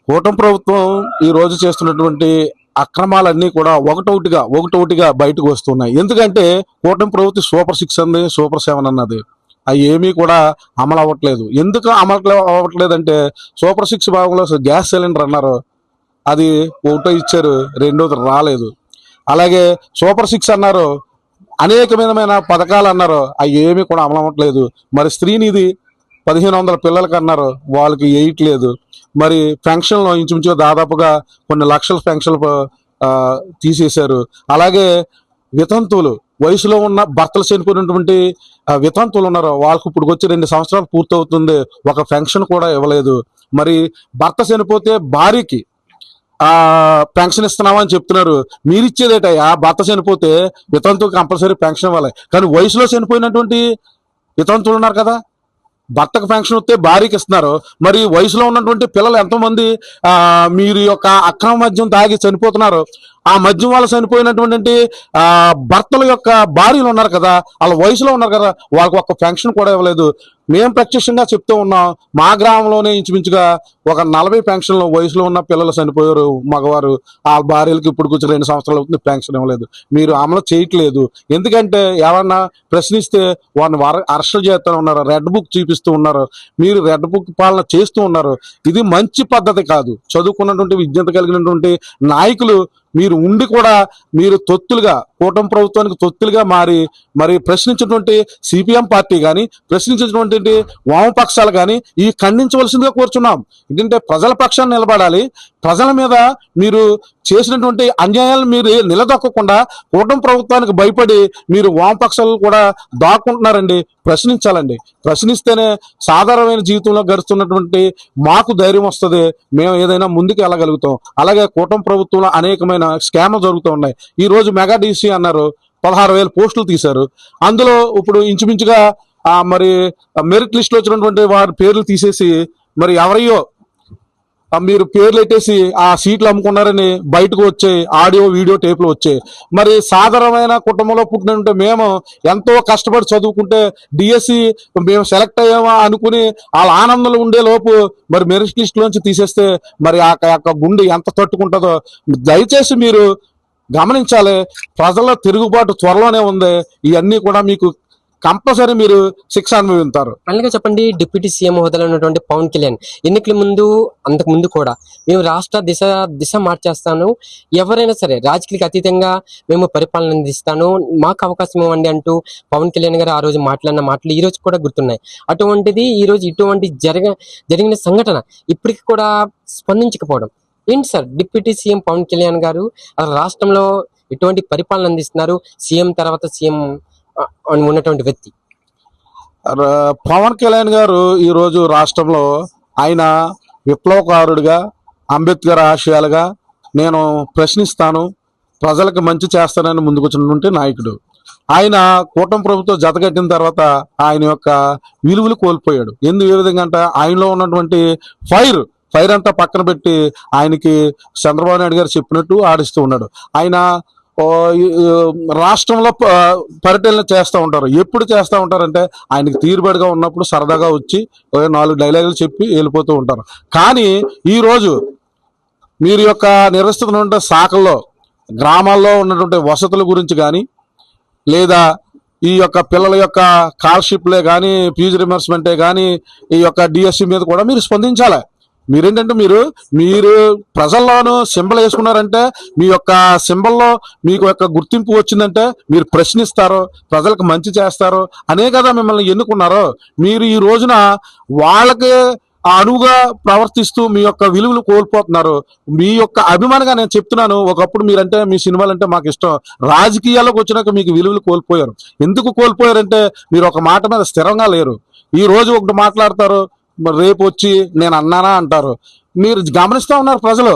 కూటమి ప్రభుత్వం ఈ రోజు చేస్తున్నటువంటి అక్రమాలన్నీ కూడా ఒకటొకటిగా బయటకు వస్తున్నాయి. ఎందుకంటే కూటమి ప్రభుత్వం సూపర్ 6 అంది, సూపర్ 7 అన్నది అవి ఏమీ కూడా అమలు అవ్వట్లేదు. ఎందుకు అమలు అవ్వట్లేదు అంటే సూపర్ 6 భాగంలో గ్యాస్ సిలిండర్ అన్నారు, అది ఒకటో ఇచ్చారు, రెండోది రాలేదు. అలాగే సూపర్ 6 అన్నారు, అనేక విధమైన పథకాలు అన్నారు, అవి ఏమీ కూడా అమలు అవ్వట్లేదు. మరి స్త్రీనిధి 1500 పిల్లలకి అన్నారు, వాళ్ళకి వేయట్లేదు. మరి పెన్షన్లో ఇంచుమించుగా దాదాపుగా కొన్ని లక్షల పెన్షన్లు తీసేశారు. అలాగే వితంతువులు, వయసులో ఉన్న భర్తలు చనిపోయినటువంటి వితంతువులు ఉన్నారు, వాళ్ళకు ఇప్పుడు వచ్చి 2 సంవత్సరాలు పూర్తవుతుంది, ఒక పెన్షన్ కూడా ఇవ్వలేదు. మరి భర్త చనిపోతే భార్యకి పెన్షన్ ఇస్తున్నామని చెప్తున్నారు. మీరు ఇచ్చేదేటయ్యా, భర్త చనిపోతే వితంతువుకి కంపల్సరీ పెన్షన్ ఇవ్వాలి. కానీ వయసులో చనిపోయినటువంటి వితంతువులు ఉన్నారు కదా, భర్తకు పెన్షన్ వస్తే భార్యకి ఇస్తున్నారు. మరి వయసులో ఉన్నటువంటి పిల్లలు ఎంతోమంది మీరు యొక్క అక్రమ మద్యం తాగి చనిపోతున్నారు. ఆ మద్యం వల్ల చనిపోయినటువంటి భర్తల యొక్క భార్యలు ఉన్నారు కదా, వాళ్ళ వయసులో ఉన్నారు కదా, వాళ్ళకి ఒక్క పెన్షన్ కూడా ఇవ్వలేదు. మేము ప్రత్యక్షంగా చెప్తూ ఉన్నాం, మా గ్రామంలోనే ఇంచుమించుగా ఒక 40 పెన్షన్లు వయసులో ఉన్న పిల్లలు చనిపోయారు, మగవారు. ఆ భార్యలకు ఇప్పుడు కొంచెం 2 సంవత్సరాలు అవుతుంది, పెన్షన్ ఇవ్వలేదు. మీరు అమలు చేయట్లేదు. ఎందుకంటే ఎవరన్నా ప్రశ్నిస్తే వారిని అరెస్టులు చేస్తూ ఉన్నారు, రెడ్ బుక్ చూపిస్తూ ఉన్నారు, మీరు రెడ్ బుక్ పాలన చేస్తూ ఉన్నారు. ఇది మంచి పద్ధతి కాదు. చదువుకున్నటువంటి విజ్ఞత కలిగినటువంటి నాయకులు మీరు ఉండి కూడా మీరు తొత్తులుగా, కూటమి ప్రభుత్వానికి తొత్తులుగా మరి ప్రశ్నించినటువంటి సిపిఎం పార్టీ కానీ, ప్రశ్నించినటువంటి వామపక్షాలు కానీ ఇవి ఖండించవలసిందిగా కోరుచున్నాం. ఎందుకంటే ప్రజల పక్షాన్ని నిలబడాలి. ప్రజల మీద మీరు చేసినటువంటి అన్యాయాలు మీరు నిలదొక్కకుండా కూటమి ప్రభుత్వానికి భయపడి మీరు వామపక్షాలు కూడా దాక్కుంటున్నారండి. ప్రశ్నించాలండి. ప్రశ్నిస్తేనే సాధారణమైన జీవితంలో గడుస్తున్నటువంటి మాకు ధైర్యం వస్తుంది, మేము ఏదైనా ముందుకు వెళ్ళగలుగుతాం. అలాగే కూటమి ప్రభుత్వంలో అనేకమైన స్కామ్లు జరుగుతూ ఉన్నాయి. ఈ రోజు మెగా డిసి అన్నారు, 16,000 పోస్టులు తీశారు. అందులో ఇప్పుడు ఇంచుమించుగా మరి మెరిట్ లిస్ట్ లో వచ్చినటువంటి వారి పేర్లు తీసేసి మరి ఎవరయ్యో మీరు పేర్లు పెట్టేసి ఆ సీట్లు అమ్ముకున్నారని బయటకు వచ్చాయి, ఆడియో వీడియో టేపులు వచ్చాయి. మరి సాధారణమైన కుటుంబంలో పుట్టినంటే మేము ఎంతో కష్టపడి చదువుకుంటే డిఎస్సి మేము సెలెక్ట్ అయ్యామా అనుకుని వాళ్ళ ఆనందంలో ఉండే లోపు మరి మెరిట్ లిస్ట్ లోంచి తీసేస్తే మరి ఆ యొక్క గుండె ఎంత తట్టుకుంటుందో దయచేసి మీరు గమనించాలి. ప్రజల తిరుగుబాటు త్వరలోనే ఉంది. ఇవన్నీ కూడా మీకు కంపల్సరీ మీరు శిక్ష అనుభవిస్తారు. అలాగే చెప్పండి, డిప్యూటీ సీఎం హోదాలో ఉన్నటువంటి పవన్ కళ్యాణ్ ఎన్నికల ముందు, అంతకు ముందు కూడా మేము రాష్ట్ర దిశ మార్చేస్తాను, ఎవరైనా సరే రాజకీయాలకు అతీతంగా మేము పరిపాలన అందిస్తాను, మాకు అవకాశం ఇవ్వండి అంటూ పవన్ కళ్యాణ్ గారు ఆ రోజు మాట్లాడిన మాటలు ఈ రోజు కూడా గుర్తున్నాయి. అటువంటిది ఈ రోజు ఇటువంటి జరిగిన సంఘటన ఇప్పటికి కూడా స్పందించకపోవడం ఏంటి sir? Deputy CM Pawan Kalyan గారు రాష్ట్రంలో ఎటువంటి పరిపాలన అందిస్తున్నారు, సీఎం తర్వాత సీఎం ఉన్నటువంటి వ్యక్తి పవన్ కళ్యాణ్ గారు ఈ రోజు రాష్ట్రంలో ఆయన విప్లవకారుడిగా, అంబేద్కర్ ఆశయాలుగా నేను ప్రశ్నిస్తాను, ప్రజలకు మంచి చేస్తానని ముందుకొచ్చినటువంటి నాయకుడు. ఆయన కూటమి ప్రభుత్వం జతగట్టిన తర్వాత ఆయన యొక్క విలువలు కోల్పోయాడు. ఏ విధంగా అంటే ఆయనలో ఉన్నటువంటి ఫైర్ అంతా పక్కన పెట్టి ఆయనకి చంద్రబాబు నాయుడు గారు చెప్పినట్టు ఆడిస్తూ ఉన్నాడు. ఆయన రాష్ట్రంలో పర్యటనలు చేస్తూ ఉంటారు. ఎప్పుడు చేస్తూ ఉంటారంటే ఆయనకి తీరుబడిగా ఉన్నప్పుడు సరదాగా వచ్చి 4 డైలాగులు చెప్పి వెళ్ళిపోతూ ఉంటారు. కానీ ఈరోజు మీరు యొక్క నిర్వహిస్తున్నటువంటి శాఖల్లో గ్రామాల్లో ఉన్నటువంటి వసతుల గురించి కానీ, లేదా ఈ యొక్క పిల్లల యొక్క స్కాలర్షిప్లే కానీ, ఫీజు రిమర్స్మెంటే కానీ, ఈ యొక్క డిఎస్సి మీద కూడా మీరు స్పందించాలి. మీరేంటంటే మీరు ప్రజల్లోనూ సింబల్ వేసుకున్నారంటే మీ యొక్క సింబల్లో మీకు యొక్క గుర్తింపు వచ్చిందంటే మీరు ప్రశ్నిస్తారు, ప్రజలకు మంచి చేస్తారు అనే కదా మిమ్మల్ని ఎన్నుకున్నారు. మీరు ఈ రోజున వాళ్ళకి అనువుగా ప్రవర్తిస్తూ మీ యొక్క విలువలు కోల్పోతున్నారు. మీ యొక్క అభిమానంగా నేను చెప్తున్నాను, ఒకప్పుడు మీరంటే మీ సినిమాలంటే మాకు ఇష్టం, రాజకీయాల్లోకి వచ్చినాక మీకు విలువలు కోల్పోయారు. ఎందుకు కోల్పోయారంటే మీరు ఒక మాట మీద స్థిరంగా లేరు. ఈ రోజు ఒకటి మాట్లాడతారు, రేపు వచ్చి నేను అన్నానా అంటారు. మీరు గమనిస్తూ ఉన్నారు, ప్రజలు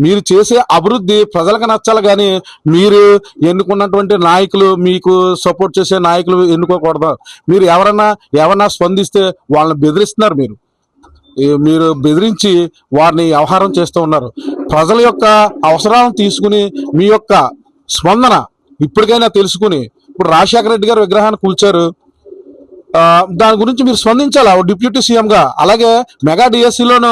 మీరు చేసే అభివృద్ధి ప్రజలకు నచ్చాలి, కానీ మీరు ఎన్నుకున్నటువంటి నాయకులు, మీకు సపోర్ట్ చేసే నాయకులు ఎన్నుకోకూడదు. మీరు ఎవరన్నా స్పందిస్తే వాళ్ళని బెదిరిస్తున్నారు. మీరు బెదిరించి వారిని వ్యవహారం చేస్తూ ఉన్నారు. ప్రజల యొక్క అవసరాలను తీసుకుని మీ యొక్క స్పందన ఇప్పటికైనా తెలుసుకుని, ఇప్పుడు రాజశేఖర రెడ్డి గారు విగ్రహాన్ని కూల్చారు, దాని గురించి మీరు స్పందించాలి డిప్యూటీ సీఎం గా. అలాగే మెగా డిఎస్సిలోనూ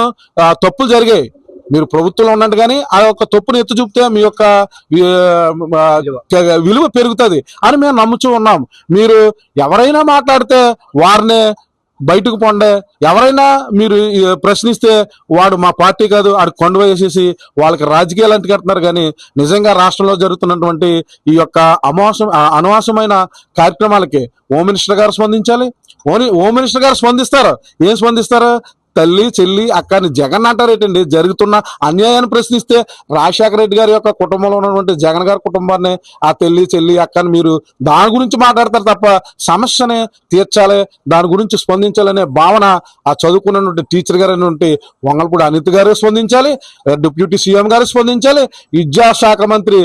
తప్పులు జరిగాయి, మీరు ప్రభుత్వంలో ఉండండి కానీ ఆ యొక్క తప్పును ఎత్తి చూపితే మీ యొక్క విలువ పెరుగుతుంది అని మేము నమ్ముతూ ఉన్నాం. మీరు ఎవరైనా మాట్లాడితే వారినే బయటకు పొండే, ఎవరైనా మీరు ప్రశ్నిస్తే వాడు మా పార్టీ కాదు ఆడు కొండ వేసేసి వాళ్ళకి రాజకీయాలు అంటుకెడుతున్నారు. కానీ నిజంగా రాష్ట్రంలో జరుగుతున్నటువంటి ఈ యొక్క అనవసరమైన కార్యక్రమాలకి హోమ్ మినిస్టర్ గారు స్పందించాలి. హోమ్ మినిస్టర్ గారు స్పందిస్తారు. ఏం స్పందిస్తారు? తల్లి చెల్లి అక్కని జగన్ అంటారేటండి. జరుగుతున్న అన్యాయాన్ని ప్రశ్నిస్తే రాజశేఖర రెడ్డి గారి యొక్క కుటుంబంలో ఉన్నటువంటి జగన్ గారి కుటుంబాన్ని ఆ తల్లి చెల్లి అక్కని మీరు దాని గురించి మాట్లాడతారు తప్ప సమస్యని తీర్చాలి, దాని గురించి స్పందించాలనే భావన ఆ చదువుకున్నటువంటి టీచర్ గారు అయినటువంటి వంగల్పూడి అనిత్ గారు స్పందించాలి, డిప్యూటీ సీఎం గారు స్పందించాలి, విద్యాశాఖ మంత్రి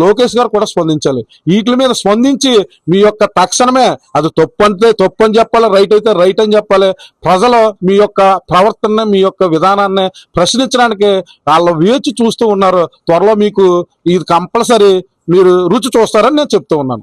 లోకేష్ గారు కూడా స్పందించాలి. వీటి మీద స్పందించి మీ యొక్క తక్షణమే అది తప్పు అంటే తప్పు అని చెప్పాలి, రైట్ అయితే రైట్ అని చెప్పాలి. ప్రజలు మీ యొక్క ప్రవర్తన మీ యొక్క విధానాన్ని ప్రశ్నించడానికి వాళ్ళు వేచి చూస్తూ ఉన్నారు. త్వరలో మీకు ఇది కంపల్సరీ మీరు రుచి చూస్తారని నేను చెప్తూ ఉన్నాను.